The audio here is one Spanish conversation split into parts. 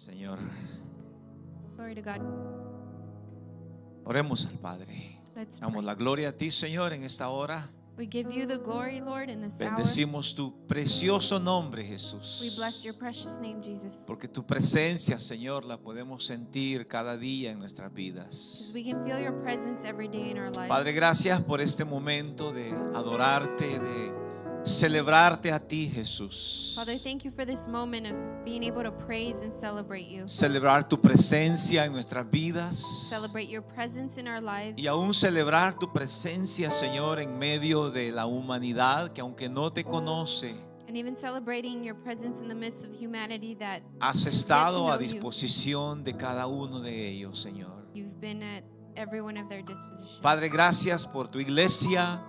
Señor. Glory to God. Oremos al Padre. Let's Damos pray. la gloria a ti, Señor, en esta hora. We give you the glory, Lord, in this hour. Bendecimos tu precioso nombre, We Jesús. bless your precious name, Jesus. Porque tu presencia, Señor, la podemos sentir cada día en nuestras vidas. Because we can feel your presence every day in our lives. Padre, gracias por este momento de adorarte, de celebrarte a ti, Jesús. Father, thank you for this moment of being able to praise and celebrate you. Celebrar tu presencia en nuestras vidas. Celebrate your presence in our lives. Y aún celebrar tu presencia, Señor, en medio de la humanidad que aunque no te conoce, And even celebrating your presence in the midst of humanity that has has yet estado to a know you. disposición de cada uno de ellos, Señor. You've been at every one of their disposition. Padre, gracias por tu iglesia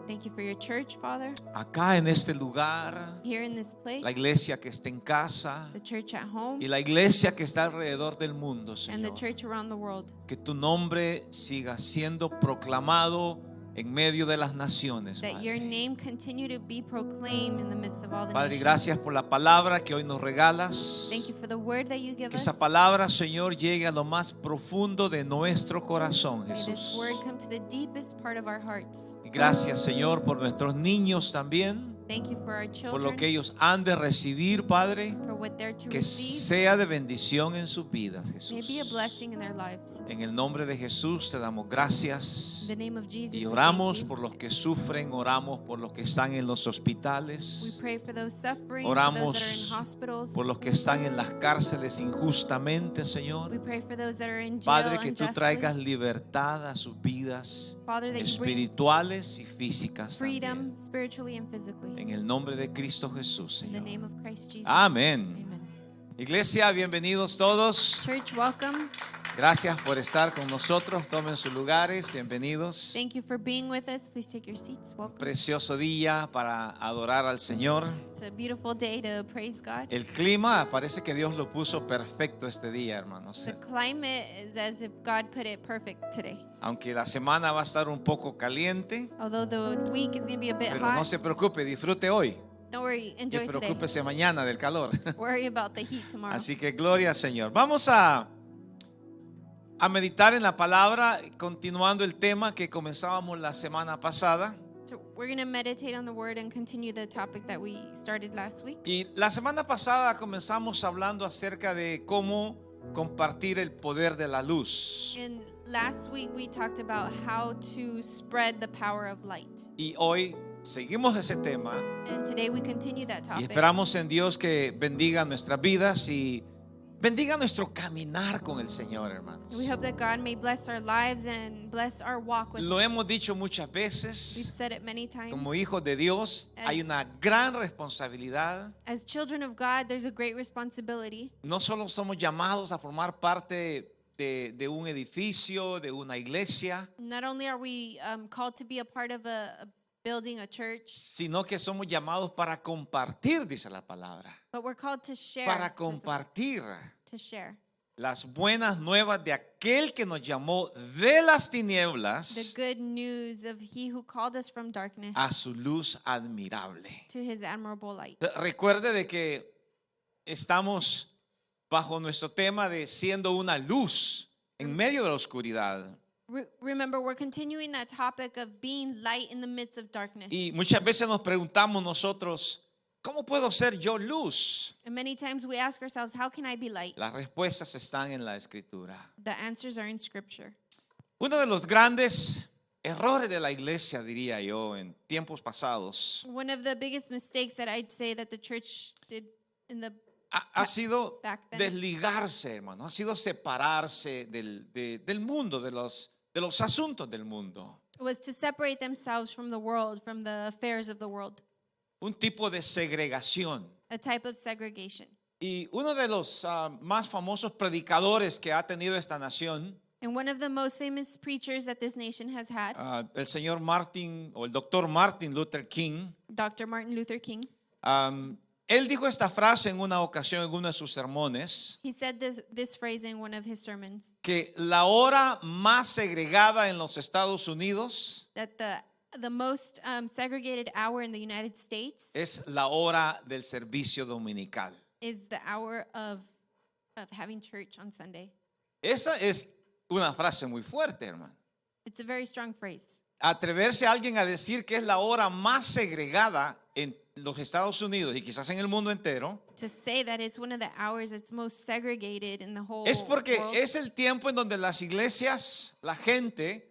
Thank you for your church, Father, acá en este lugar, here in this place. la iglesia que está en casa The church at home y la iglesia que está alrededor del mundo, and the Señor. church around the world. Que tu nombre siga siendo proclamado en medio de las naciones, That your Padre. name continue to be proclaimed in the midst of all the Padre, nations. gracias por la palabra que hoy nos regalas. Thank you for the word that you give Que us. esa palabra, Señor, llegue a lo más profundo de nuestro corazón, May this Jesús. word come to the deepest part of our hearts. Y gracias, Señor, por nuestros niños también, Thank you for our por lo children, que ellos han de recibir, Padre, for what they're to que receive. sea de bendición en sus vidas, May Jesús. be a blessing in their lives. En el nombre de Jesús te damos In gracias the name of Jesus, y we oramos thank you. por los que sufren, oramos por los que están en los We hospitales, pray for those suffering, Oramos for those that are in hospitals. por los que están en las cárceles injustamente, We Señor. pray for those that are in jail Padre, que tú unjustly. traigas libertad a sus vidas Father, that you bring espirituales y físicas freedom también. spiritually and physically. En el nombre de Cristo Jesús, In the Señor. name of Christ Jesus. Amén. Amen. Iglesia, bienvenidos todos. Church, welcome. Gracias por estar con nosotros. Tomen sus lugares. Bienvenidos. Thank you for being with us. Please take your seats. Welcome. Precioso día para adorar al Señor. It's a beautiful day to praise God. El clima parece que Dios lo puso perfecto este día, hermanos. The climate is as if God put it perfect today. Aunque la semana va a estar un poco caliente, Although the week is going to be a bit pero hot, no se preocupe, disfrute hoy. don't worry, Y enjoy today. preocúpese mañana del calor. Worry about the heat tomorrow. Así que gloria al Señor. Vamos a meditar en la palabra, continuando el tema que comenzábamos la semana pasada. So we're going to meditate on the word and continue the topic that we started last week. Y la semana pasada comenzamos hablando acerca de cómo compartir el poder de la luz. And last week we talked about how to spread the power of light. Y hoy seguimos ese tema And today we continue that y topic. esperamos en Dios que bendiga nuestras vidas y bendiga nuestro caminar con el Señor, hermanos. We hope that God may bless our lives and bless our walk with Lo Him. hemos dicho muchas We've veces. said it many times. Como hijos de Dios hay una gran responsabilidad. As children of God, there's a great responsibility. No solo somos llamados a formar parte de un edificio, de una iglesia, Not only are we called to be a part of a building, a church, sino que somos llamados para compartir, dice la palabra. but we're called to share. Para says the word, compartir to share las buenas nuevas de aquel que nos llamó de las the tinieblas good news of He who called us from darkness a su luz admirable. to His admirable light. Recuerde de que estamos bajo nuestro tema de siendo una luz en medio de la oscuridad. Remember, we're continuing that topic of being light in the midst of darkness. Y muchas veces nos preguntamos nosotros, ¿cómo puedo ser yo luz? And many times we ask ourselves, how can I be light? Las respuestas están en la escritura. The answers are in Scripture. Uno de los grandes errores de la iglesia, diría yo, en tiempos pasados, One of the biggest mistakes that I'd say that the church did in the ha sido back then. desligarse, hermano, ha sido separarse del mundo, de los asuntos del mundo. was to separate themselves from the world, from the affairs of the world, Un tipo de segregación. a type of segregation. Y uno de los más famosos predicadores que ha tenido esta nación, And one of the most famous preachers that this nation has had, el señor Martin o el doctor Martin Luther King, Dr. Martin Luther King, él dijo esta frase en una ocasión en uno de sus sermones, he said this phrase in one of his sermons, que la hora más segregada en los Estados Unidos that the most segregated hour in the United States es la hora del servicio dominical. is the hour of of having church on Sunday. Esa es una frase muy fuerte, hermano. It's a very strong phrase. Atreverse a alguien a decir que es la hora más segregada en los Estados Unidos y quizás en el mundo entero, To say that it's one of the hours that's most segregated in the whole es porque world es el tiempo en donde las iglesias, la gente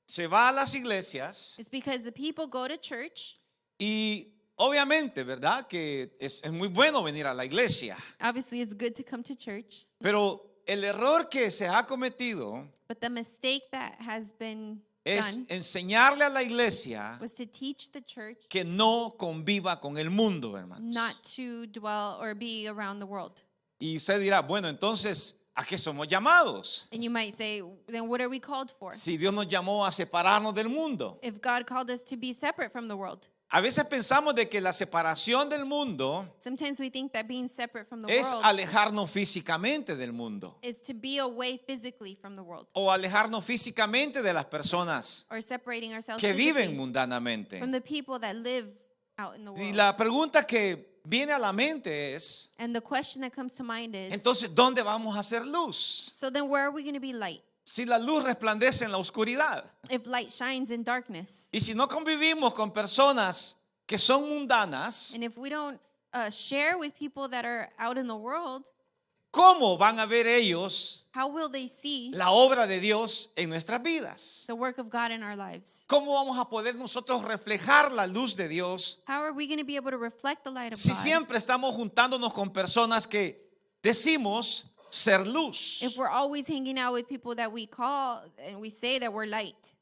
se va a las iglesias is because the people go to church. y obviamente, ¿verdad? Que es muy bueno venir a la iglesia, Obviously, it's good to come to church, pero el error que se ha cometido but the mistake that has been es done enseñarle a la iglesia was to teach the church que no conviva con el mundo, hermanos. not to dwell or be around the world. Y usted dirá, bueno, entonces, ¿a qué somos llamados? And you might say, then what are we called for? Si Dios nos llamó a separarnos del mundo. If God called us to be separate from the world. A veces pensamos de que la separación del mundo Sometimes we think that being separate from the es world alejarnos físicamente del mundo is to be away physically from the world, o alejarnos físicamente de las personas or separating ourselves que viven physically mundanamente. from the people that live out in the Y world. la pregunta que viene a la mente es, And the question that comes to mind is, entonces, ¿dónde vamos a hacer luz? so then where are we going to be light? Si la luz resplandece en la oscuridad If light shines in darkness, y si no convivimos con personas que son mundanas, and if we don't share with people that are out in the world, ¿cómo van a ver ellos how will they see la obra de Dios en nuestras vidas? the work of God in our lives? ¿Cómo vamos a poder nosotros reflejar la luz de Dios How are we going to be able to reflect the light of si God siempre estamos juntándonos con personas que decimos ser luz? if we're always hanging out with people that we call and we say that we're light?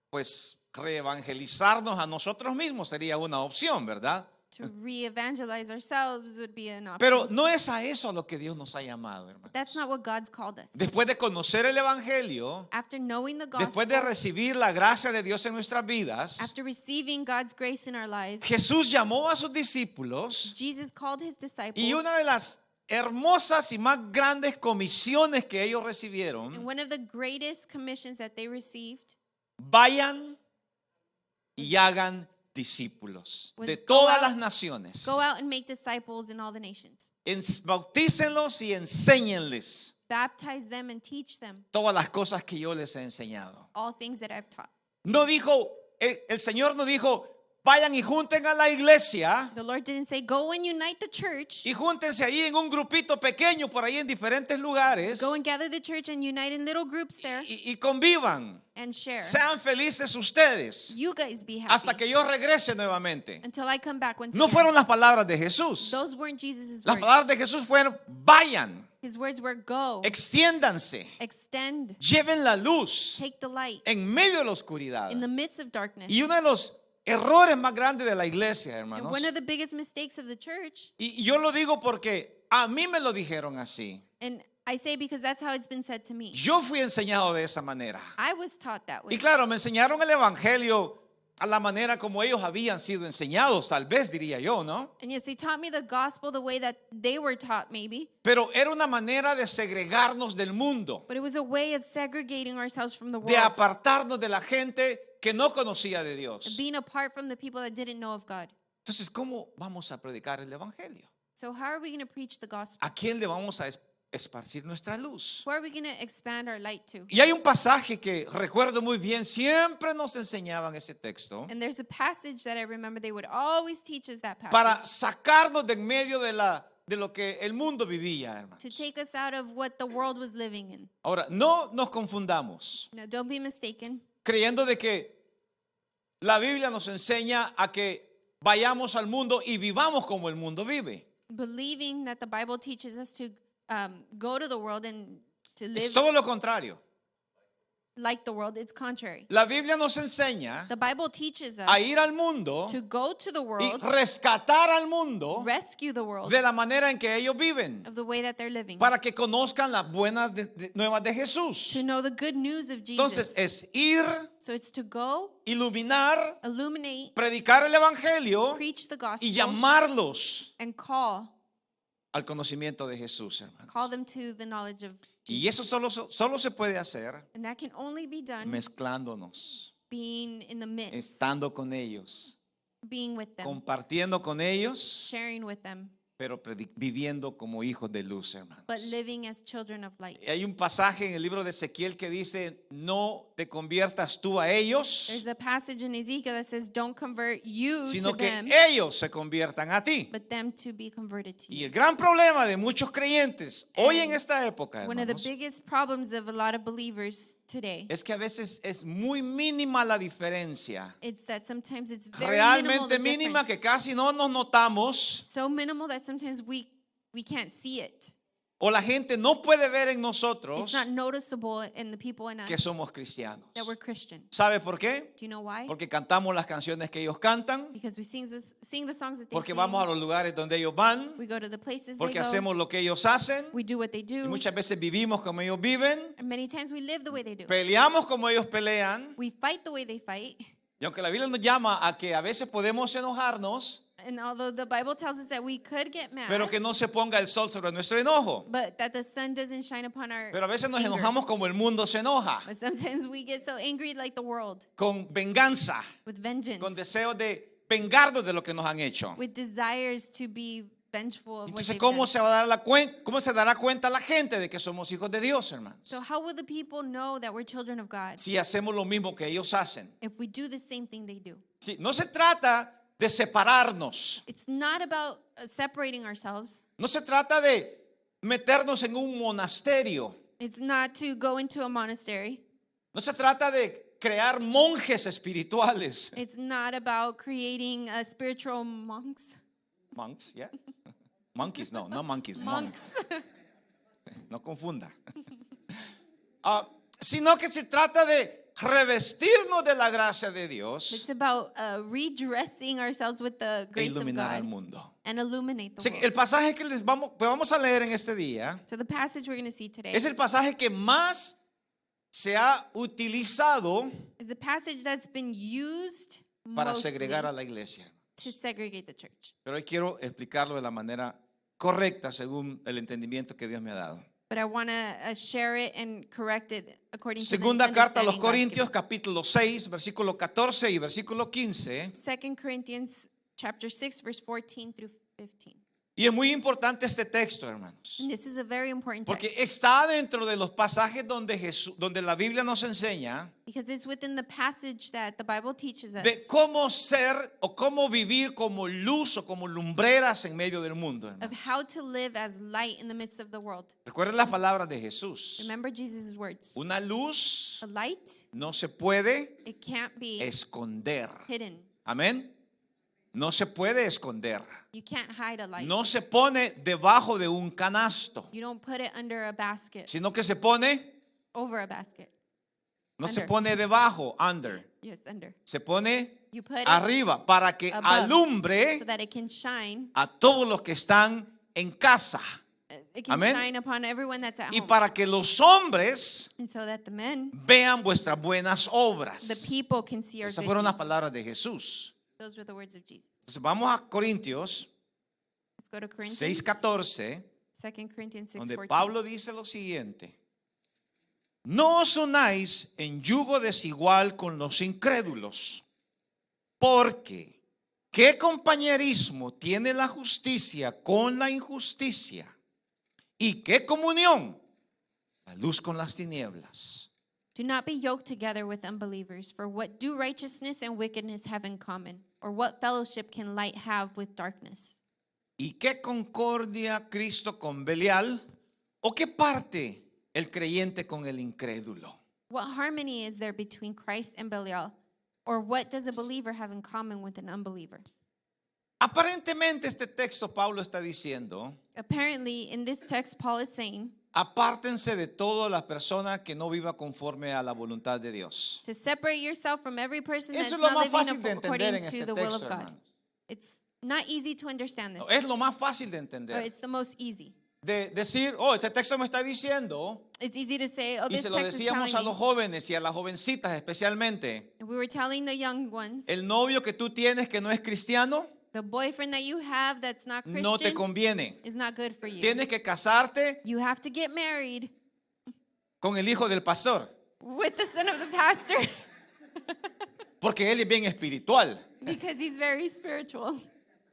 Pues reevangelizarnos a nosotros mismos sería una opción, ¿verdad? To re-evangelize ourselves would be an option. Pero no es a eso a lo que Dios nos ha llamado, hermano. That's not what God's called us. Después de conocer el Evangelio, After knowing the gospel, después de recibir la gracia de Dios en nuestras vidas, after receiving God's grace in our lives, Jesús llamó a sus discípulos Jesus called his disciples, y una de las hermosas y más grandes comisiones que ellos and recibieron, one of the greatest commissions that they received vayan y hagan discípulos de todas las naciones. go out and make disciples in all the nations. Bautícenlos y enséñenles Baptize them and teach them todas las cosas que yo les he enseñado. all things that I've taught. No dijo, el Señor no dijo, vayan y junten a la iglesia The Lord didn't say, go and unite the church, y júntense ahí en un grupito pequeño por ahí en diferentes lugares go and gather the church and unite in little groups there y convivan. and share. Sean felices ustedes You guys be happy hasta que yo regrese nuevamente. until I come back once No again. fueron las palabras de Jesús. Those weren't Jesus' Las words. palabras de Jesús fueron, vayan, His words were go, extiéndanse, extend, lleven la luz take the light en medio de la oscuridad. in the midst of darkness. Y uno de los errores más grandes de la iglesia, And hermanos, one of the biggest mistakes of the church, y yo lo digo porque a mí me lo dijeron así. and I say because that's how it's been said to me. Yo fui enseñado de esa manera. I was taught that way. Y claro, me enseñaron el evangelio a la manera como ellos habían sido enseñados, tal vez diría yo, ¿no? And yes, they taught me the gospel the way that they were taught, maybe. Pero era una manera de segregarnos del mundo, But it was a way of segregating ourselves from the de world, apartarnos de la gente que no conocía de Dios. being apart from the people that didn't know of God. Entonces, ¿cómo vamos a predicar el evangelio? So how are we going to preach the gospel? ¿A quién le vamos a esparcir nuestra luz? Where are we going to expand our light to? Y hay un pasaje que recuerdo muy bien, siempre nos enseñaban ese texto And there's a passage that I remember they would always teach us that para passage sacarnos de en medio de lo que el mundo vivía, hermano. to take us out of what the world was living in. Ahora, no nos confundamos Now, don't be mistaken. creyendo de que la Biblia nos enseña a que vayamos al mundo y vivamos como el mundo vive. Believing that the Bible teaches us to go to the world and to Es live todo lo contrario. like the world, it's contrary. La Biblia nos enseña The Bible teaches us a ir al mundo to go to the y world, rescatar al mundo rescue the world de la manera en que ellos viven, of the way that they're living, para que conozcan las buenas nuevas de Jesús. to know the good news of Entonces Jesus. es ir, So it's to go, iluminar, illuminate, predicar el evangelio preach the y gospel, llamarlos and call al conocimiento de Jesús, hermanos. them to the knowledge of Y Jesus. eso solo se puede hacer And that can only be done mezclándonos, being in the midst, estando con ellos, being with them, compartiendo con ellos sharing with them, pero viviendo como hijos de luz, hermanos. but living as children of light. Hay un pasaje en el libro de Ezequiel que dice, no te conviertas tú a ellos, There's a passage in Ezekiel that says, don't convert you sino to que them, ellos se conviertan a ti. but them to be converted to Y you. el gran problema de muchos creyentes hoy en esta época, One of the hermanos, biggest problems of a lot of believers today, es que a veces es muy mínima la diferencia, it's that sometimes it's very minimal, realmente the mínima, que difference. casi no nos notamos, So minimal that sometimes we can't see it. o la gente no puede ver en It's nosotros not noticeable in the people in que us somos cristianos. that we're Christian. ¿Sabe por qué? Do you know why? Porque cantamos las canciones que ellos cantan, Because we sing the songs that they porque sing. vamos a los lugares donde ellos van, We go to the places they porque go. hacemos lo que ellos hacen, We do what they y do. muchas veces vivimos como ellos viven, And many times we live the way they do. peleamos como ellos pelean, We fight the way they fight. y aunque la Biblia nos llama a que a veces podemos enojarnos, And although the Bible tells us that we could get mad, pero que no se ponga el sol sobre nuestro enojo. but that the sun doesn't shine upon our Pero a veces nos anger. enojamos como el mundo se enoja, But sometimes we get so angry like the world, con venganza, with vengeance, con deseos de vengarnos de lo que nos han hecho. with desires to be vengeful of what Entonces, they've ¿cómo done. se va a dar cómo se dará cuenta la gente de que somos hijos de Dios, hermanos? So how will the people know that we're children of God Si hacemos lo mismo que ellos hacen. if we do the same thing they do? Sí, no se trata de separarnos. It's not about separating ourselves. No se trata de meternos en un monasterio. It's not to go into a monastery. No se trata de crear monjes espirituales. It's not about creating spiritual monks. Monks, yeah. Monkeys, no monkeys, monks. No confunda. Sino que se trata de revestirnos de la gracia de Dios It's about redressing ourselves with the e grace of iluminar al God mundo. and illuminate the Así que world. el pasaje que vamos a leer en este día So the passage we're going to see today es el pasaje que más se ha utilizado is the passage that's been used para mostly segregar a la iglesia. to segregate the church. Pero hoy quiero explicarlo de la manera correcta según el entendimiento que Dios me ha dado. But I want to share it and correct it according to Segunda the carta a los understanding God's Corintios, given. capítulo 6, versículo 14 y versículo 15. 2 Corinthians chapter 6 verse 14 through 15. Y es muy importante este texto, hermanos, And this is a very important porque text está dentro de los pasajes donde la Biblia nos enseña because it's within the passage that the Bible teaches us de cómo ser o cómo vivir como luz o como lumbreras en medio del mundo, hermanos. of how to live as light in the midst of the world. Recuerden las palabras de Jesús. Remember Jesus' words. Una luz A light, no se puede it can't be esconder. hidden. Amén. No se puede esconder. You can't hide a light. No se pone debajo de un canasto, You don't put it under a basket, sino que se pone, over a basket. no se Under. pone debajo, under. Yes, under. Se pone You put it arriba para que above, alumbre so that it can shine. a todos los que están en casa It can Amén. shine upon everyone that's at y home. para que los hombres And so that the men, vean vuestras buenas obras. the people can see our Esas good fueron las deeds. palabras de Jesús. Those were the words of Jesus. Entonces vamos a Corintios Let's go to Corinthians, 6:14, 2 Corinthians donde 6:14. Pablo dice lo siguiente: no os unáis en yugo desigual con los incrédulos, porque ¿qué compañerismo tiene la justicia con la injusticia? ¿Y qué comunión la luz con las tinieblas? Do not be yoked together with unbelievers, for what do righteousness and wickedness have in common? Or what fellowship can light have with darkness? ¿Y qué concordia Cristo con Belial? ¿O qué parte el creyente con el incrédulo? What harmony is there between Christ and Belial? Or what does a believer have in common with an unbeliever? Aparentemente este texto Pablo está diciendo: Apparently, in this text, Paul is saying apártense de todas las personas que no viva conforme a la voluntad de Dios. to separate yourself from every person that's Eso es lo not más living fácil de according entender en to este the will texto, of God. hermanos. It's not easy to understand this. Es lo más fácil de Or entender. it's the most easy. De decir, oh, este texto me está diciendo, It's easy to say, oh, y this se lo text is decíamos a telling los me. jóvenes y a las jovencitas especialmente, And we were telling the young ones, el novio que tú tienes que no es cristiano, the boyfriend that you have that's not Christian no te conviene. is not good for you. Tienes que casarte You have to get married con el hijo del pastor, with the son of the pastor porque él es bien espiritual. because he's very spiritual.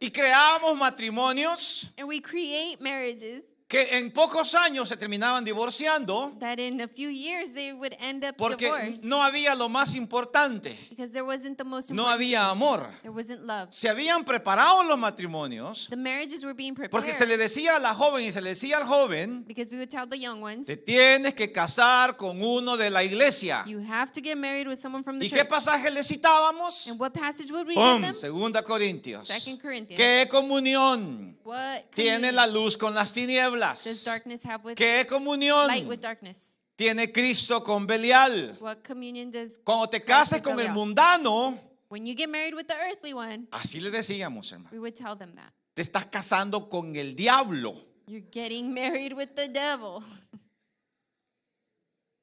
y creábamos matrimonios and we create marriages que en pocos años se terminaban divorciando that in a few years they would end up porque divorced no había lo más importante, because there wasn't the most no important había amor. thing. There wasn't love. Se habían preparado los matrimonios The marriages were being porque se le prepared decía a la joven y se le decía al joven, because we would tell the young ones, te tienes que casar con uno de la iglesia. you have to get married with someone from the ¿Y qué church. pasaje le citábamos? And what passage would we give ¡Pum! them? Segunda Corintios. 2 Corinthians. ¿Qué comunión What tiene communion la luz con las does tinieblas? darkness have with ¿Qué comunión light with darkness? tiene Cristo con Belial? What communion does Cuando te Christ cases with con el Belial? mundano, When you get married with the earthly one, así le decíamos, hermano, we would tell them that. te estás casando con el diablo. You're getting married with the devil.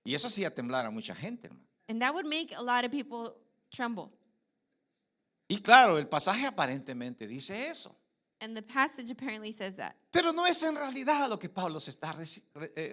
Y eso hacía temblar a mucha gente, hermano. And that would make a lot of people tremble. Y claro, el pasaje aparentemente dice eso. And the passage apparently says that. Pero no es en realidad a lo que Pablo se está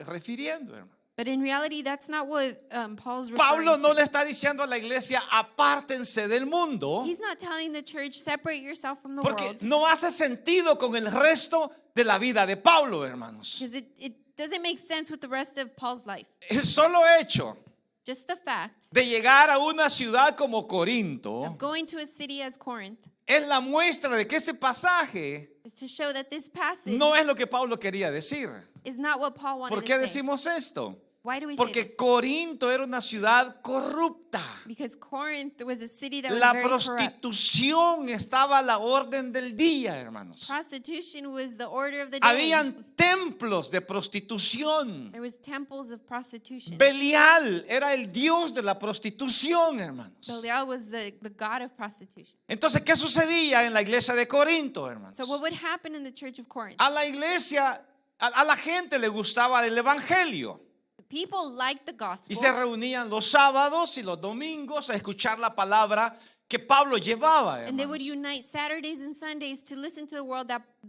refiriendo, hermano. But in reality, that's not what Paul's referring Pablo no to. le está diciendo a la iglesia, apártense del mundo, He's not telling the church, separate yourself from the porque world. no hace sentido con el resto de la vida de Pablo, hermanos. Because it doesn't make sense with the rest of Paul's life. El solo hecho Just the fact de llegar a una ciudad como Corinto of going to a city as Corinth es la muestra de que este pasaje is to show that this passage no es lo que Pablo quería decir. is not what Paul wanted ¿Por to qué say. decimos esto? Why do we say Porque this? Corinto era una ciudad corrupta. Because Corinth was a city that was La very corrupt. prostitución estaba a la orden del día, hermanos. Prostitution was the order of the day. Habían templos de prostitución. There was temples of prostitution. Belial era el dios de la prostitución, hermanos. Belial was the god of prostitution. Entonces, ¿qué sucedía en la iglesia de Corinto, hermanos? So what would happen in the church of Corinth? A la iglesia, a la gente le gustaba el evangelio. People liked the gospel. Y se reunían los sábados y los domingos a escuchar la palabra que Pablo llevaba, And they would hermanos. unite Saturdays and Sundays to listen to the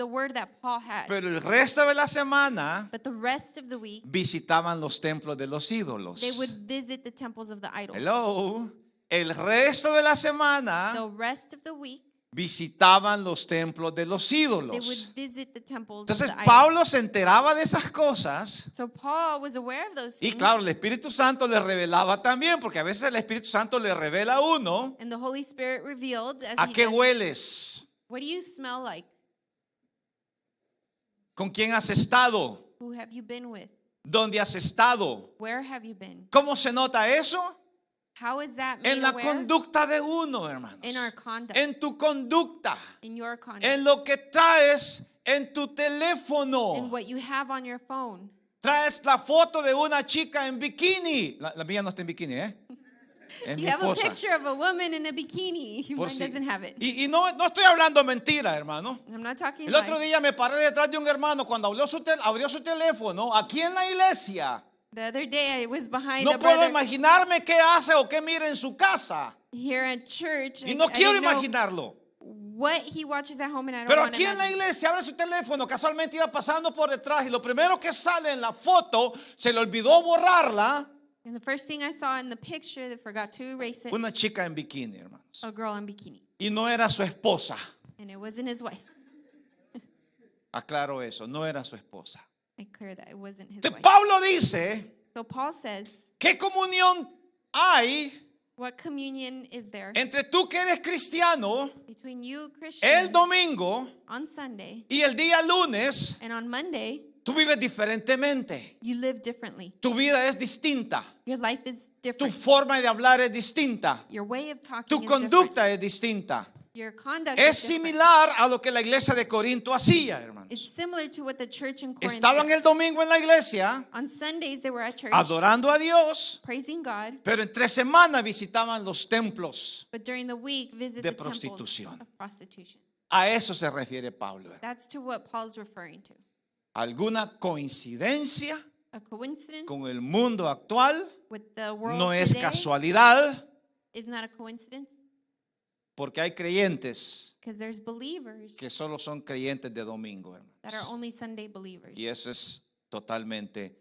word that Paul had. Pero el resto de la semana But the rest of the week, visitaban los templos de los ídolos. they would visit the temples of the idols. Hello. El resto de la semana The rest of the week, visitaban los templos de los they would ídolos. visit the temples Entonces of the Pablo idols. se enteraba de esas cosas So Paul was aware of those y things. claro, el Espíritu Santo le revelaba también, porque a veces el Espíritu Santo le revela a uno And the Holy Spirit revealed as a he qué does, hueles, what do you smell like? con quién has estado, Who have you been with? dónde has estado. Where have you been? ¿Cómo se nota eso? How is that made En la aware? conducta de uno, hermanos. In our conduct. En tu conducta, In your conduct. en lo que traes en tu In teléfono. what you have on your phone. Traes la foto de una chica en bikini. La mía no está en bikini, ¿eh? Es mi You have a esposa. picture of a woman in a bikini. Por Mine si- doesn't have it. Y no estoy hablando mentira, hermano. I'm not talking El otro lies. día me paré detrás de un hermano cuando abrió su teléfono aquí en la iglesia. The other day I was behind No a puedo brother imaginarme qué hace o qué mira en su casa. here at church. Y and no I quiero didn't know imaginarlo. what he watches at home, and I don't Pero want to aquí en la imagine. iglesia abre su teléfono, casualmente iba pasando por detrás y lo primero que sale en la foto, se le olvidó borrarla, And the first thing I saw in the picture, they forgot to erase it, una chica en bikini, hermanos. a girl in bikini. Y no era su esposa. And it wasn't his wife. Aclaro eso, no era su esposa. I cleared that. It wasn't his Entonces wife. Pablo dice, So Paul says, ¿qué comunión hay what communion is there entre tú que eres cristiano between you, Christian, el domingo on Sunday, y el día lunes? and on Monday, Tú vives diferentemente. you live differently. Tu vida es distinta. Your life is Tu different. forma de hablar es distinta. Your way of talking Tu is different. conducta es distinta. Your conduct Es is different. similar a lo que la iglesia de Corinto hacía, hermanos. It's similar to what the church in Corinth Estaban did. el domingo en la iglesia On Sundays, they were at church, adorando a Dios, praising God, pero entre semana visitaban los templos. but during the week, visit De the temples prostitución. of prostitution. A eso se refiere Pablo. That's to what Paul's referring to. ¿Alguna coincidencia A coincidence con el mundo actual? with the world No es today casualidad, is not a coincidence, porque hay creyentes because there's believers que solo son creyentes de domingo, that are hermanos. only Sunday believers. Y eso es totalmente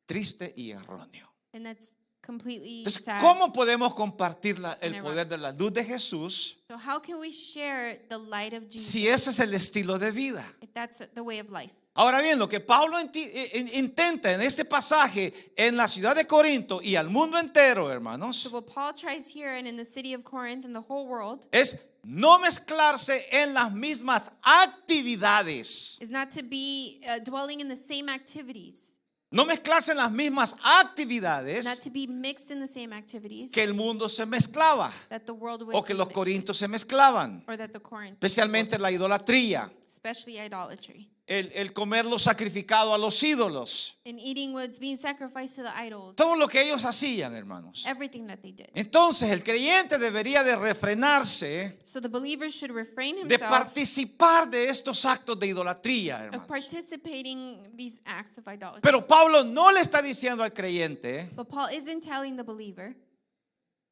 triste y erróneo. And that's completely Entonces, sad. ¿cómo podemos compartir el Whenever- poder de la luz de Jesús So how can we share the light of Jesus si ese es el estilo de vida? if that's the way of life? Ahora bien, lo que Pablo intenta en este pasaje en la ciudad de Corinto y al mundo entero, So hermanos, what Paul tries here and in the city of Corinth and the whole world es no mezclarse en las mismas actividades. is not to be dwelling in the same activities, No mezclarse en las mismas not actividades to be mixed in the same activities que el mundo se mezclaba that the world would o que be los mixed in, corintios se mezclaban, or that the Corinth, especialmente la idolatría, especially idolatry, el comer lo sacrificado a los ídolos, and eating what's being sacrificed to the idols, todo lo que ellos hacían, hermanos. everything that they did. Entonces el creyente debería de refrenarse So the believer should refrain de himself participar de estos actos de idolatría, of hermanos. participating these acts of idolatry. Pero Pablo no le está diciendo al creyente, But Paul isn't telling the believer,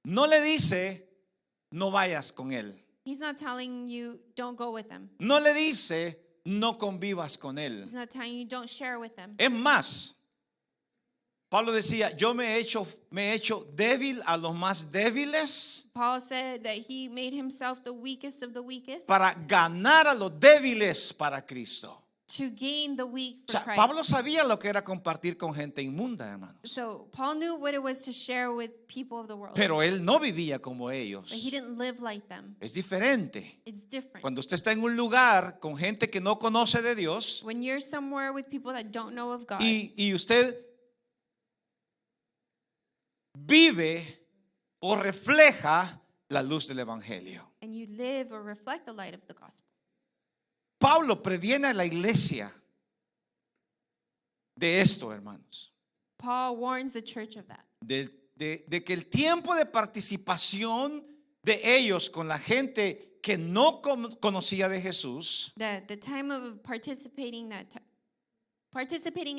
no le dice, no vayas con él. he's not telling you don't go with them. No le dice, no convivas con él. He's not telling you don't share with them. Es más, Pablo decía, yo me he hecho débil a los más débiles Paul said that he made himself the weakest of the weakest para ganar a los débiles para Cristo. to gain the weak O for sea, Christ. Pablo sabía lo que era compartir con gente inmunda, hermanos. So Paul knew what it was to share with people of the world. Pero él no vivía como ellos. But he didn't live like them. Es diferente. It's different. Cuando usted está en un lugar con gente que no conoce de Dios When you're somewhere with people that don't know of God, y usted vive o refleja la luz del Evangelio. and you live or reflect the light of the gospel. Pablo previene a la iglesia de esto, hermanos. Paul warns the church of that. De que el tiempo de participación de ellos con la gente que no conocía de Jesús That the time of participating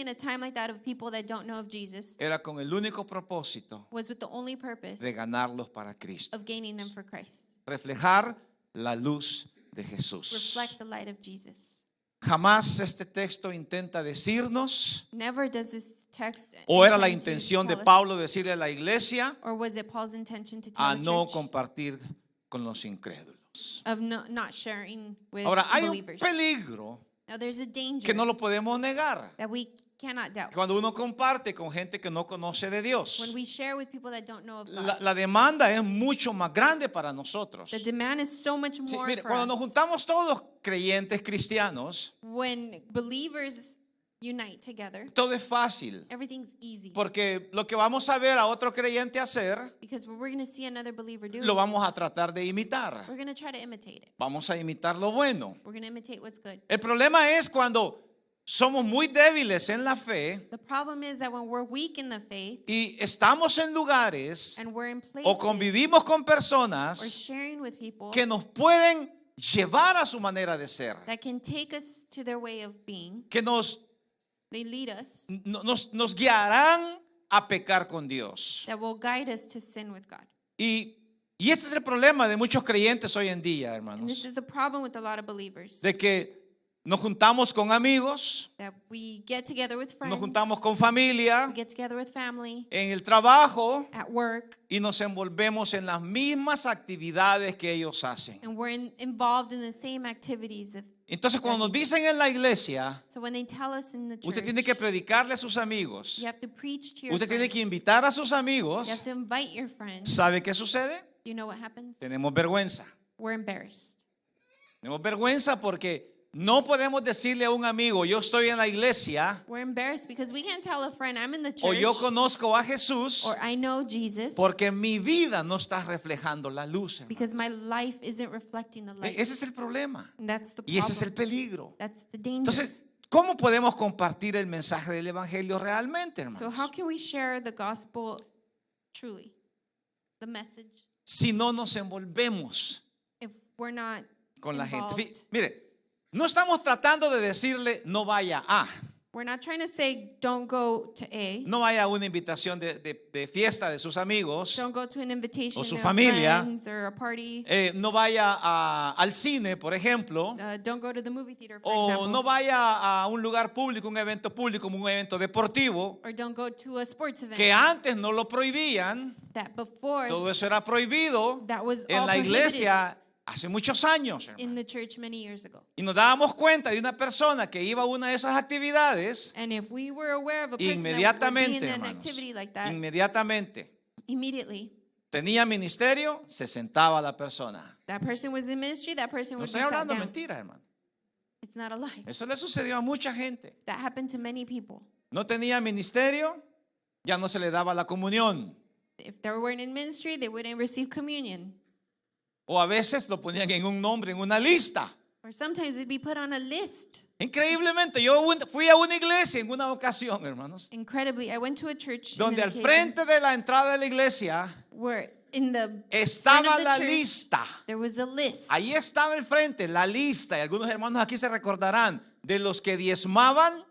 in a time like that of people that don't know of Jesus era con el único propósito was with the only purpose de ganarlos para Cristo. of gaining them for Christ. Reflejar la luz de Jesús. Reflect the light of Jesus. Jamás este texto intenta decirnos, Never does this text o era la intend to intención de tell us, Pablo decirle a la iglesia, or was it Paul's intention to tell a the no church compartir con los incrédulos. of not sharing with Ahora, hay un believers? peligro Now there's a danger que no lo podemos negar. that we cannot doubt. Cuando uno comparte con gente que no conoce de Dios, When we share with people that don't know of God, la demanda es mucho más grande para nosotros. the demand is so much Sí, more mire, for cuando nos us. juntamos todos los creyentes cristianos, When believers unite together, todo es fácil. everything's easy. Porque lo que vamos a ver a otro creyente hacer, Because what we're going to see another believer do, lo vamos a tratar de imitar. we're going to try to imitate it. Vamos a imitar lo bueno. We're going to imitate what's good. El problema es cuando somos muy débiles en la fe The problem is that when we're weak in the faith y estamos en lugares and we're in places o convivimos con or personas sharing with people que nos pueden llevar a su manera de ser, that can take us to their way of being, que nos they lead us, guiarán a pecar con Dios. that will guide us to sin with God. Y este es el problema de muchos creyentes hoy en día, And this hermanos, is the problem with a lot of believers, de que nos juntamos con amigos, that we get together with friends, nos juntamos con familia, we get together with family, en el trabajo at work, y nos envolvemos en las mismas actividades que ellos hacen. and we're involved in the same activities. Entonces, cuando nos dicen en la iglesia, So when they tell us in the church, usted tiene que predicarle a sus amigos, you have to preach to your usted tiene friends. que invitar a sus amigos, You have to invite your friends. ¿sabe qué sucede? You know what happens? Tenemos vergüenza. We're embarrassed. Tenemos vergüenza porque no podemos decirle a un amigo, yo estoy en la iglesia, We're embarrassed because we can't tell a friend, I'm in the o church, yo conozco a Jesús, or I know Jesus, porque mi vida no está reflejando la luz, hermano. because my life isn't reflecting the light. Ese es el problema. And that's the Y ese es el problem. peligro. That's the danger. Entonces, ¿cómo podemos compartir el mensaje del evangelio realmente, So hermanos? how can we share the gospel truly? The message, Si no nos envolvemos if we're not con la gente. involved. Mire, no estamos tratando de decirle no vaya a. We're not trying to say don't go to A. No vaya a una invitación de fiesta de sus amigos. Don't go to an invitation su of familia. friends or a party. No vaya al cine, por ejemplo. Don't go to the movie theater, for O example. no vaya a un lugar público, un evento público, como un evento deportivo. Or don't go to a sports event. Que antes no lo prohibían. That before, Todo eso era prohibido that was en all la prohibited iglesia hace muchos años. in the church many years ago. Y nos dábamos cuenta de una persona que iba a una de esas actividades. And if we were aware of a person that would be in Inmediatamente, an hermanos, activity like that, inmediatamente immediately, tenía ministerio, se sentaba la persona. that person was in ministry, that person No would estoy be sat hablando down. mentiras, hermano. It's not a lie. Eso le sucedió a mucha gente. That happened to many people. No tenía ministerio, ya no se le daba la comunión. If they weren't in ministry, they wouldn't receive communion. O a veces lo ponían en un nombre, en una lista. Or sometimes they'd be put on a list. Increíblemente, yo fui a una iglesia en una ocasión, hermanos, Incredibly, I went to a church donde in al an occasion frente de la entrada de la iglesia where in the front estaba of the la church, lista. there was a list. Ahí estaba el frente, la lista. Y algunos hermanos aquí se recordarán de los que diezmaban,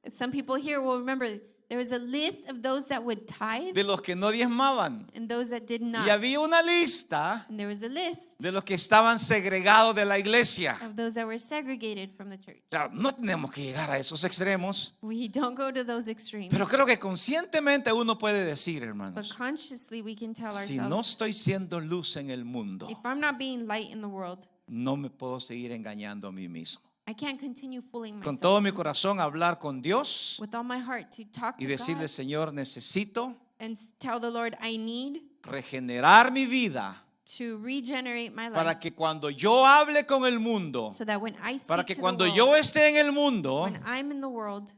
Some people here will remember there was a list of those that would tithe de los que no diezmaban. and those that did not. Y había una lista And there was a list de los que estaban segregados de la iglesia. of those that were segregated from the church. Claro, no tenemos que llegar a esos extremos, We don't go to those extremes. pero creo que conscientemente uno puede decir, But hermanos, consciously we can tell si no ourselves, estoy siendo luz en el mundo, if I'm not being light in the world, no me puedo seguir engañando a mí mismo. I can't continue fooling Con myself. todo mi corazón hablar con Dios With all my heart to talk y to decirle, God Señor, necesito and tell the Lord I need regenerar mi vida to regenerate my life para que cuando yo hable con el mundo, so that when I speak para que to the cuando world, yo esté en el mundo, when I'm in the world,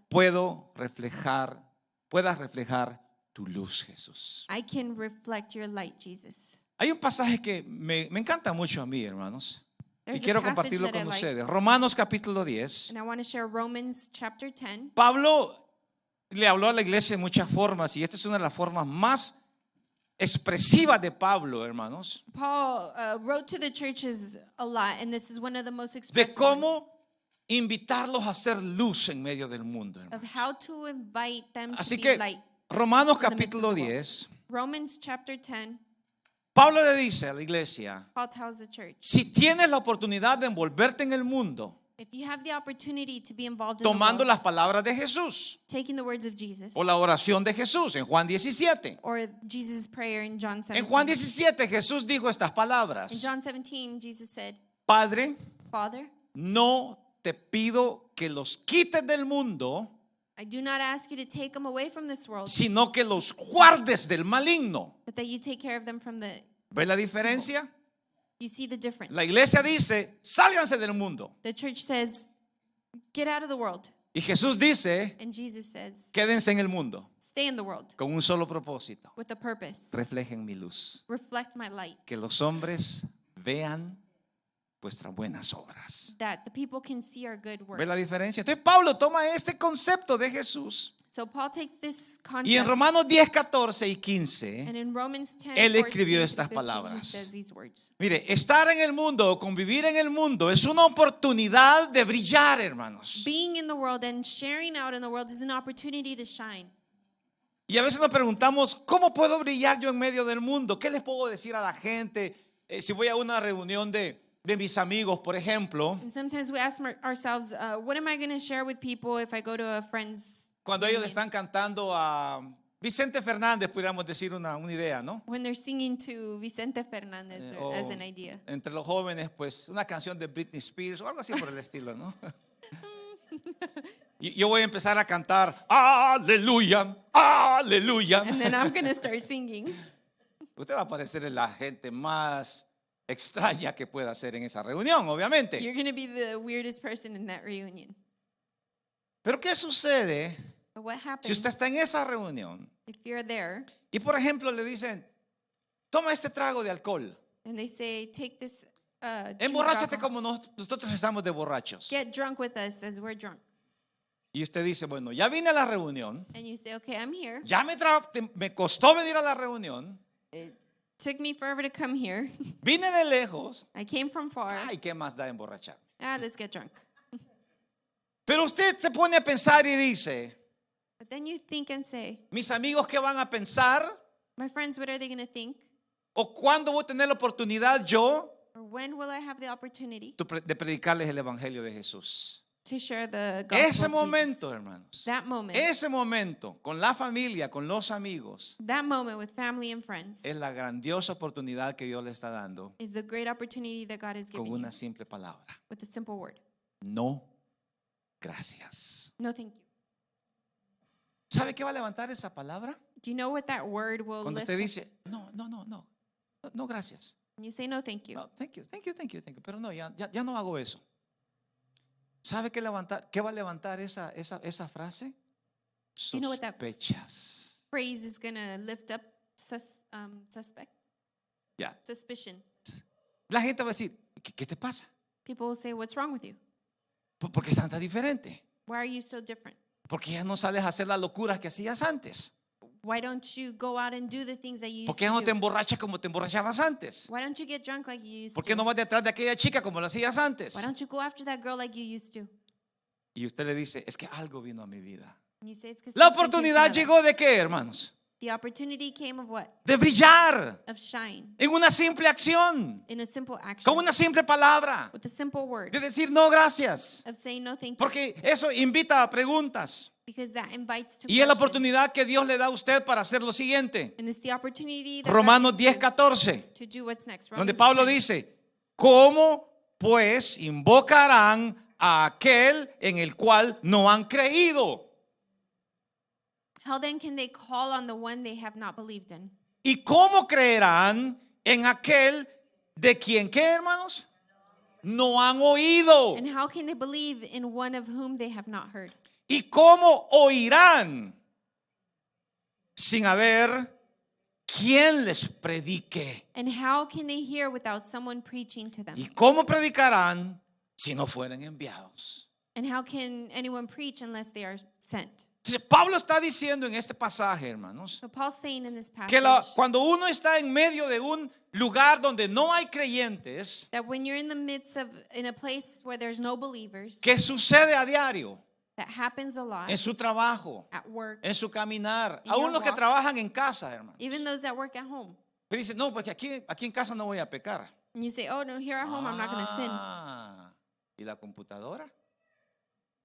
puedas reflejar tu luz, Jesús. I can reflect your light, Jesus. Hay un pasaje que me encanta mucho a mí, hermanos, y There's a quiero passage compartirlo that I con like, ustedes. Romanos capítulo 10. and I want to share Romans chapter 10. Pablo le habló a la iglesia en muchas formas y esta es una de las formas más expresivas de Pablo, hermanos, Paul wrote to the churches a lot, and this is one of the most de expressive cómo invitarlos a hacer luz en medio del mundo, ones, hermanos. of how to invite them to Así be que light. Romanos in the midst of capítulo the world. 10, Romans chapter 10, Pablo le dice a la iglesia, Paul tells the church, si tienes la oportunidad de envolverte en el mundo, if you have the opportunity to be involved in tomando the world, las palabras de Jesús taking the words of Jesus, o la oración de Jesús en Juan 17. or Jesus' prayer in John 17. En Juan 17 Jesús dijo estas In palabras: John 17, Jesus said, Padre, Father, no te pido que los quites del mundo, I do not ask you to take them away from this world, sino que los guardes del maligno. but that you take care of them from the. ¿Ves la diferencia? You see the difference. La iglesia dice, sálganse del mundo. The church says, get out of the world. Y Jesús dice, And Jesus says, quédense en el mundo stay in the world con un solo propósito: with a purpose. reflejen mi luz. Reflect my light, Que los hombres vean vuestras buenas obras. that the people can see our good ¿Ves la works. diferencia? Entonces Pablo toma este concepto de Jesús So Paul takes this y en concept, Romanos 10, 14 y 15, and in Romans 10, él 14 escribió to estas 15, palabras. he says these words. mire, estar en el mundo o convivir en el mundo es una oportunidad de brillar, hermanos. Being in the world and sharing out in the world is an opportunity to shine. Y a veces nos preguntamos, ¿cómo puedo brillar yo en medio del mundo? ¿Qué les puedo decir a la gente? Si voy a una reunión de mis amigos, por ejemplo, And sometimes we ask ourselves, what am I going to share with people if I go to a friend's cuando ellos le reunion? están cantando a Vicente Fernández, pudiéramos decir una idea, ¿no? When they're singing to Vicente Fernández O as an idea. entre los jóvenes, pues una canción de Britney Spears o algo así por el estilo, ¿no? Y yo voy a empezar a cantar, aleluya, aleluya. And then I'm going to start singing. Usted va a parecer la gente más extraña que pueda ser en esa reunión, obviamente. You're going to be the weirdest person in that reunion. Pero ¿qué sucede But what happens si usted está en esa reunión if you're there y, por ejemplo, le dicen, toma este trago de alcohol, and they say, take this drink emborráchate alcohol. como nosotros estamos de borrachos? Get drunk with us as we're drunk. Y usted dice, bueno, ya vine a la reunión, And you say, okay, I'm here. ya me costó venir a la reunión, It took me forever to come here. vine de lejos, I came from far. ay, ¿qué más da emborrachar? Let's get drunk. Pero usted se pone a pensar y dice, But then you think and say, mis amigos, ¿qué van a pensar? my friends, what are they going to think? ¿O cuándo voy a tener la oportunidad yo Or when will I have the opportunity de predicarles el evangelio de Jesús? to share the gospel Ese of momento, Jesus? hermanos, That moment, ese momento con la familia, con los amigos, that moment with family and friends es la grandiosa oportunidad que Dios le está dando is the great opportunity that God is con giving you una simple palabra. with a simple word. No, gracias. No, thank you. ¿Sabe qué va a levantar esa palabra? Do you know what that word will Cuando lift usted up? dice, no, gracias. When you say no, thank you. No, thank you. Pero no, ya no hago eso. ¿Sabe qué va a levantar esa frase? You know what that- Sospechas. Phrase is going to lift up suspect, Ya. suspicion. La gente va a decir, ¿qué te pasa? People will say, what's wrong with you? ¿Por qué es tan diferente? Why are you so different? ¿Por qué ya no sales a hacer las locuras que hacías antes? Why don't you go out and do the things that you ¿Por used qué ya to no do? te emborrachas como te emborrachabas antes? Why don't you get drunk like you used ¿Por qué to? no vas detrás de aquella chica como lo hacías antes? Why don't you go after that girl like you used to? Y usted le dice, es que algo vino a mi vida. And you say it's 'cause La something came to oportunidad my life. llegó de qué, hermanos? The opportunity came of what? De brillar Of shine en una simple acción, in a simple action. con una simple palabra, With a simple word de decir no gracias, of saying no thank you. porque eso invita a preguntas. Because that invites to Y es la question. oportunidad que Dios le da a usted para hacer lo siguiente. And it's the opportunity that Romanos God gives you 10:14, to do what's next. donde Romans Pablo 10. dice, ¿cómo pues invocarán a aquel en el cual no han creído? How then can they call on the one they have not believed in? ¿Y cómo creerán en aquel de quien, qué, hermanos? No han oído. And how can they believe in one of whom they have not heard? ¿Y cómo oirán sin haber quien les predique? And how can they hear without someone preaching to them? ¿Y cómo predicarán si no fueran enviados? And how can anyone preach unless they are sent? Entonces, Pablo está diciendo en este pasaje, hermanos, So Paul's saying in this passage que cuando uno está en medio de un lugar donde no hay creyentes, that when you're in the midst of, in a place where there's no believers, que sucede a diario, that happens a lot en su trabajo, at work, en su caminar, In aún your los que walk. trabajan en casa, hermano. even those that work at home. Pero dice, no, porque aquí en casa no voy a pecar. And you say, oh no, here at home I'm not going to sin. ¿Y la computadora?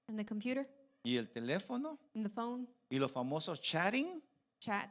And the computer, ¿Y el teléfono? and the phone, ¿Y los famosos chatting? chat.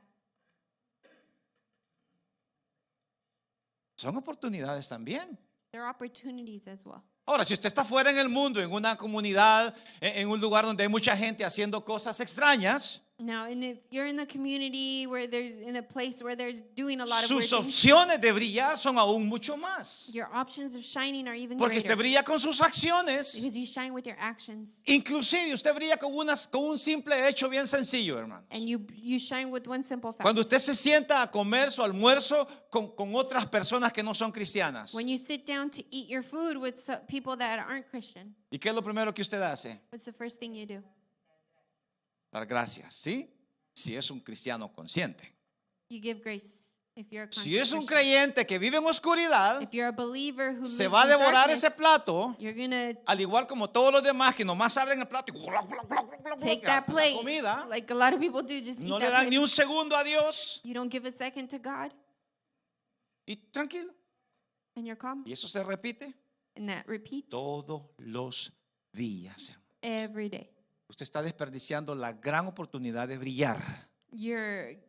Son oportunidades también. There are opportunities as well. Ahora, si usted está fuera en el mundo, en una comunidad, en un lugar donde hay mucha gente haciendo cosas extrañas, Now, and if you're in the community where there's in a place where there's doing a lot of weird sus things, opciones de brillar son aún mucho más. your options of shining are even Porque usted greater brilla con sus acciones. because you shine with your actions, Inclusive usted brilla con un simple hecho bien sencillo, hermanos. and you shine with one simple fact. Cuando usted se sienta a comer su almuerzo con otras personas que no son cristianas. When you sit down to eat your food with people that aren't Christian, ¿Y qué es lo primero que usted hace? what's the first thing you do? Dar gracias, ¿sí? Si es un cristiano consciente. You give grace. If you're a Si conscious es un Christian. creyente que vive en oscuridad, If you're a believer who se lives va a in devorar darkness, ese plato, you're gonna al igual como todos los demás que nomás abren el plato y take la that plate comida, like a lot of people do. Just no eat le that dan plate. ni un segundo a Dios You don't give a second to God, y tranquilo. and you're calm. Y eso se repite And that repeats todos los días. every day. Usted está desperdiciando la gran oportunidad de brillar. You're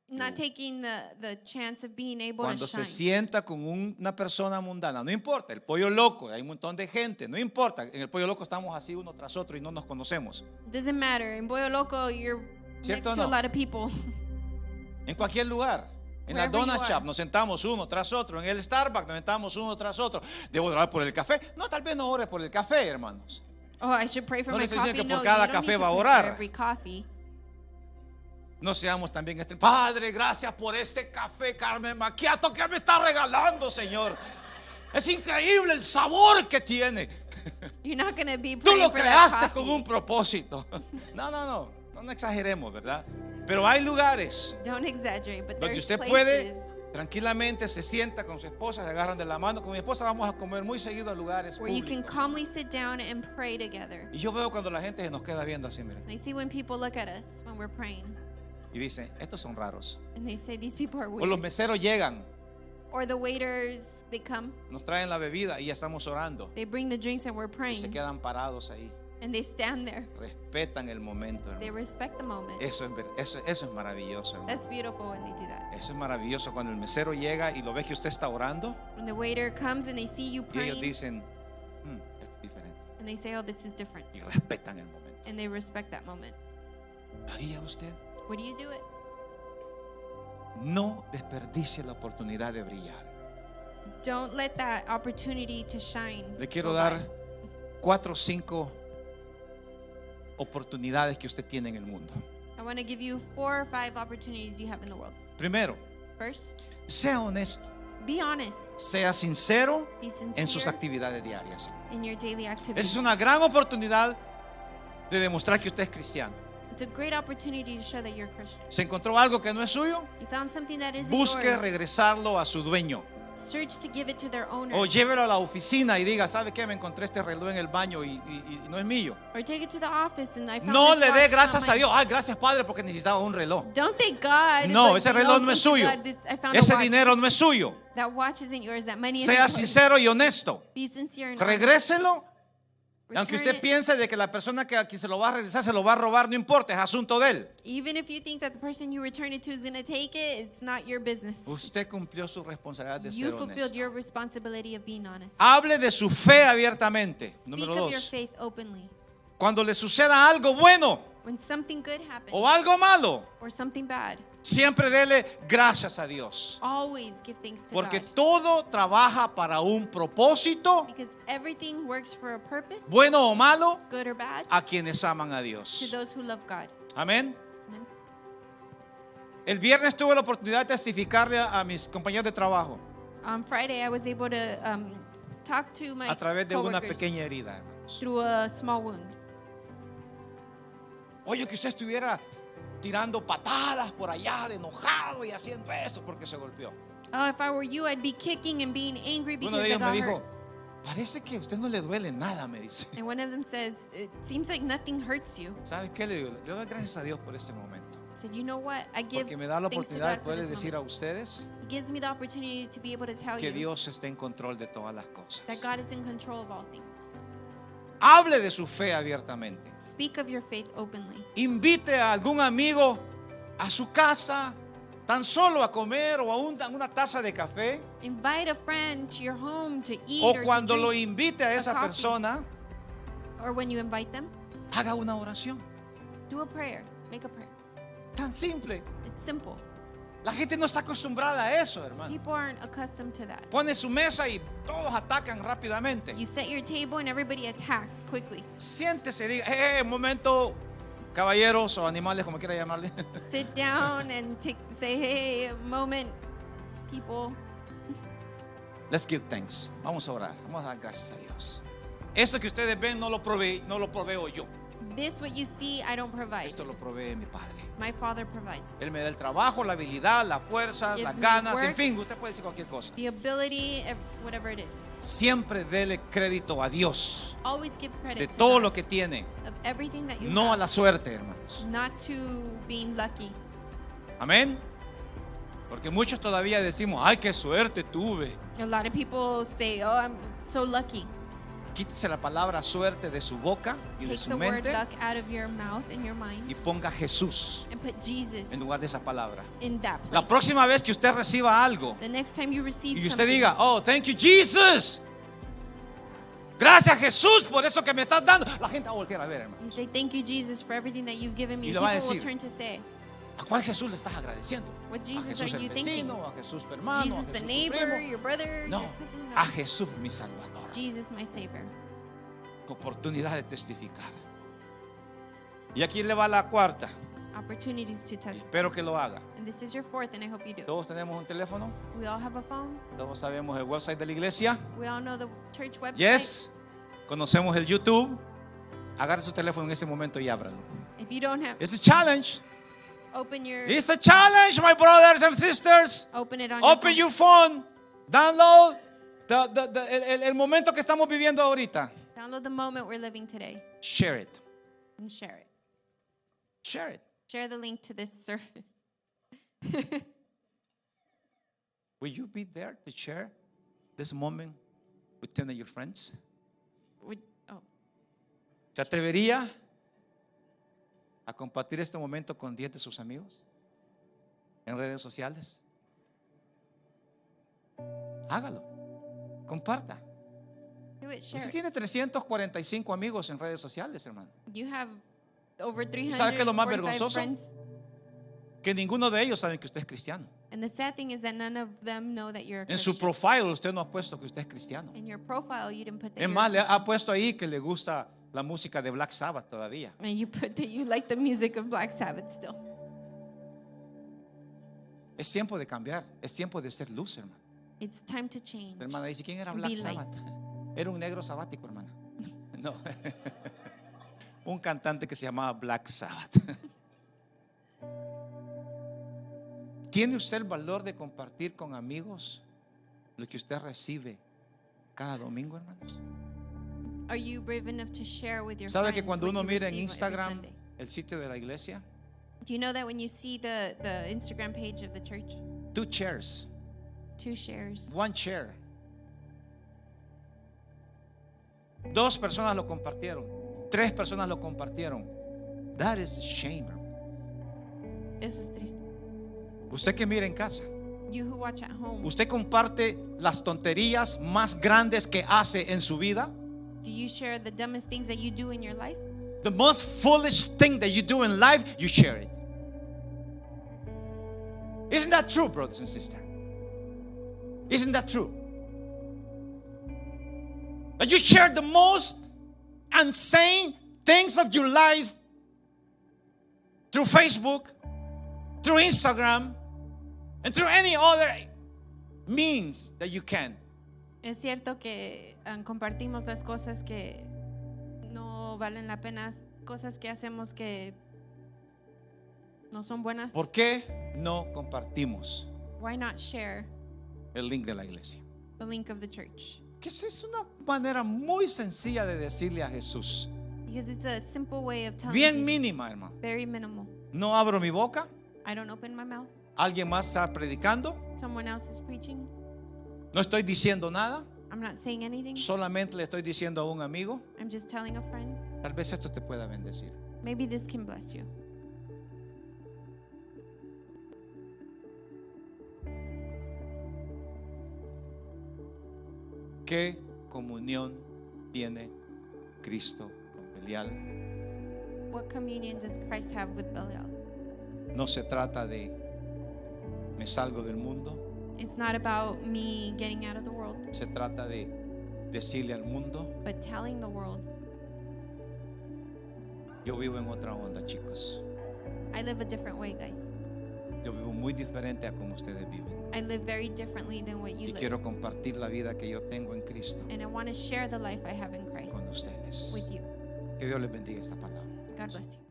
not taking the chance of being able Cuando to se shine. sienta con una persona mundana, no importa, el pollo loco, hay un montón de gente, no importa, en el pollo loco estamos así uno tras otro y no nos conocemos. Doesn't matter. In Boyo Loco, you're next ¿Cierto o to a no? lot of people. En cualquier lugar. En la Wherever you Donut are. Shop nos sentamos uno tras otro. En el Starbucks nos sentamos uno tras otro. ¿Debo orar por el café? No, tal vez no ore por el café, hermanos. Oh, I should pray for No le my estoy diciendo coffee. que por No, cada you don't café need va a to pray for orar. every coffee. No seamos también Padre, gracias por este café Carmen Macchiato que me está regalando, Señor. Es increíble el sabor que tiene. You're not going to be Tú praying lo for that creaste con coffee. un propósito. No exageremos, ¿verdad? Pero hay lugares Don't exaggerate, but donde there's usted puede places Tranquilamente se sienta con su esposa, se agarran de la mano. Con mi esposa vamos a comer muy seguido a lugares where you can públicos. calmly sit down and pray together. Y yo veo cuando la gente se nos queda viendo así, miren. I see when people look at us when we're praying Y dice, estos son raros. and they say, these people are O los weird. meseros llegan, Or the waiters, they come, nos traen la bebida y ya estamos orando. they bring the drinks and we're Y se praying. quedan parados ahí. And they stand there. Respetan el momento, They hermano. respect the moment. Eso es maravilloso, hermano. That's beautiful when they do that. Eso es maravilloso cuando el mesero llega y lo ve que usted está orando When the waiter comes and they see you y ellos praying dicen, esto es diferente. and they say, oh, this is different. Y respetan el momento. And they respect that moment. ¿Lo haría usted? Would you do it? No desperdicie la oportunidad de brillar. Don't let that opportunity to shine. Le quiero go dar by. 4 o 5 oportunidades que usted tiene en el mundo. I want to give you 4 or 5 opportunities you have in the world. Primero, First, sea honesto, be honest. sea sincero Be en sus sincere actividades diarias. in your daily Esa activities. es una gran oportunidad de demostrar que usted es cristiano. It's a great opportunity to show that you're a Christian. ¿Se encontró algo que no es suyo? You found something that isn't Busque yours. regresarlo a su dueño. Search to give it to their owner. O llévelo a la oficina y diga, ¿sabe qué? Me encontré este reloj en el baño y no es mío. Or take it to the office and I found No this le watch, dé it's not gracias a mine. Dios. Ay, gracias Padre porque necesitaba un reloj. Don't thank God. No, but ese reloj no es thank you, suyo. God, I found a Ese watch. dinero no es suyo. That watch isn't yours. That money isn't Sea yours. sincero y honesto. Be sincere and honest. Regréselo. Y aunque Return usted it. piense de que la persona que a quien se lo va a regresar se lo va a robar, no importa, es asunto de él. Even if you think that the person you return it to is going to take it, it's not your business. Usted cumplió su responsabilidad de You ser fulfilled honesto. your responsibility of being honest. Hable de su fe abiertamente. Speak Número of your 2. faith openly. Cuando le suceda algo bueno When something good happens o algo malo, or something bad, siempre dele gracias a Dios. always give thanks to Porque God. todo trabaja para un propósito, Because everything works for a purpose, bueno o malo, good or bad, a quienes aman a to Dios. those who love God. Amén. Amen. El viernes tuve la oportunidad de testificarle a mis compañeros de trabajo On Friday, I was able to talk to my a través de una coworkers pequeña herida, hermanos. through a small wound. Oye, que usted estuviera tirando patadas por allá, de enojado y haciendo esto porque se golpeó. Oh, if I were you, I'd be kicking and being angry Uno because de I ellos me got dijo, hurt. parece que a usted no le duele nada, me dice. And one of them says, it seems like nothing hurts you. ¿Sabes qué le digo? Le doy gracias a Dios por este momento. I said, you know what? I give Porque me da la thanks to oportunidad de God for poder this decir moment. a ustedes It gives me the opportunity to be able to tell que you Dios está en control de todas las cosas. that God is in control of all things. Hable de su fe abiertamente. Speak of your faith openly. Invite a algún amigo a su casa, tan solo a comer o a una taza de café. Invite a friend to your home to eat O or cuando to lo drink. invite a esa coffee. persona, Or when you invite them, haga una oración. do a prayer. Make a prayer. Tan simple. It's simple. La gente no está acostumbrada a eso, hermano. People aren't accustomed to that. Pone su mesa y todos atacan rápidamente. You set your table and everybody attacks quickly. Siéntese, diga, un momento, caballeros o animales, como quiera llamarle. Sit down and say, hey, a moment, people. Let's give thanks. Vamos a orar. Vamos a dar gracias a Dios. Eso que ustedes ven no lo proveo yo. This, what you see, I don't provide. Esto lo provee mi Padre. My Father provides. Él me da el trabajo, la habilidad, la fuerza, Gives las me ganas, work. en fin, usted puede decir cualquier cosa. The ability, whatever it is. Siempre dele crédito a Dios Always give de credit to todo God lo que tiene, of everything that you no a have. la suerte, hermanos. Not to being lucky. Amén. Porque muchos todavía decimos, ay, qué suerte tuve. A lot of people say, oh, I'm so lucky. Quítese la palabra suerte de su boca y de Take su the word mente luck out of your mouth and your mind y ponga Jesús and put Jesus en lugar de esa palabra. in that place. La próxima vez que usted reciba algo The next time you receive y usted something, diga, oh, thank you Jesus. Gracias Jesús por eso que me estás dando. La gente va a voltear a ver, hermano. you say, thank you, Jesus, for everything that you've given me. Y le People va a will decir, turn to say, ¿A cuál Jesús le estás agradeciendo? what ¿A Jesus Jesús are el you thanking? vecino? ¿A Jesús tu hermano? Jesus, ¿A the Jesús tu neighbor, primo? your brother, No, your cousin? a Jesús mi Salvador. Jesus, my Savior. Oportunidad de testificar. Y aquí le va la cuarta. Opportunities to testify. Espero que lo haga. And this is your fourth, and I hope you do. Todos tenemos un teléfono. We all have a phone. Todos sabemos el website de la iglesia. We all know the church website. Yes. Conocemos el YouTube. Agarre su teléfono en ese momento y ábralo. If you don't have, Es un challenge. Open your It's a challenge, my brothers and sisters. open it on Open your your phone. Download el momento que estamos viviendo ahorita. phone. Download the moment we're living today Share it. and share it. Share it. Share the link to this service. Will you be there to share this moment with 10 of your friends? Oh, ¿Se atrevería a compartir este momento con 10 de sus amigos en redes sociales? Hágalo. Comparta. do it, share Usted it. tiene 345 amigos en redes sociales, hermano. You have over ¿Sabe qué es lo más 345 vergonzoso? friends. Que ninguno de ellos sabe que usted es cristiano. And the sad thing is that none of them know that you're a En su Christian. profile usted no ha puesto que usted es cristiano. In your profile, you didn't put that Es you're más, a le Christian. ha puesto ahí que le gusta la música de Black Sabbath todavía. And you put that you like the music of Black Sabbath still. Es tiempo de cambiar. Es tiempo de ser luz, hermano. It's time to change. La hermana dice, ¿quién era Be Black light. Sabbath? Era un negro sabático, hermana. No. Un cantante que se llamaba Black Sabbath. ¿Tiene usted el valor de compartir con amigos lo que usted recibe cada domingo, hermanos? Are you brave enough to share with your ¿Sabe friends que cuando what uno you mira en receive every Instagram Sunday? el sitio de la iglesia? Do you know that when you see the Instagram page of the church, 2 chairs, 2 shares, 1 chair. 2 personas lo compartieron, 3 personas lo compartieron. That is shame, hermano. eso es triste. Usted que mira en casa, You who watch at home, ¿usted comparte las tonterías más grandes que hace en su vida? do you share the dumbest things that you do in your life? The most foolish thing that you do in life, you share it. Isn't that true, brothers and sisters? Isn't that true? That you share the most insane things of your life through Facebook, through Instagram, and through any other means that you can. Es cierto que compartimos las cosas que no valen la pena, cosas que hacemos que no son buenas. ¿Por qué no compartimos Why not share el link de la iglesia? the link of the church? Que esa es una manera muy sencilla de decirle a Jesús. Because it's a simple way of telling Bien Jesus. mínima, hermano. Very minimal. No abro mi boca. I don't open my mouth. Alguien más está predicando. Someone else is preaching. No estoy diciendo nada. I'm not saying anything. Solamente le estoy diciendo a un amigo. I'm just telling a friend. Tal vez esto te pueda bendecir. Maybe this can bless you. ¿Qué comunión tiene Cristo con Belial? What communion does Christ have with Belial? No se trata de me salgo del mundo. It's not about me getting out of the world, Se trata de decirle al mundo, but telling the world, yo vivo en otra onda, chicos. I live a different way, guys. Yo vivo muy diferente a como ustedes viven. I live very differently than what you Y live. quiero compartir la vida que yo tengo en Cristo And I want to share the life I have in Christ con ustedes. with you. Que Dios les bendiga esta palabra. God bless you.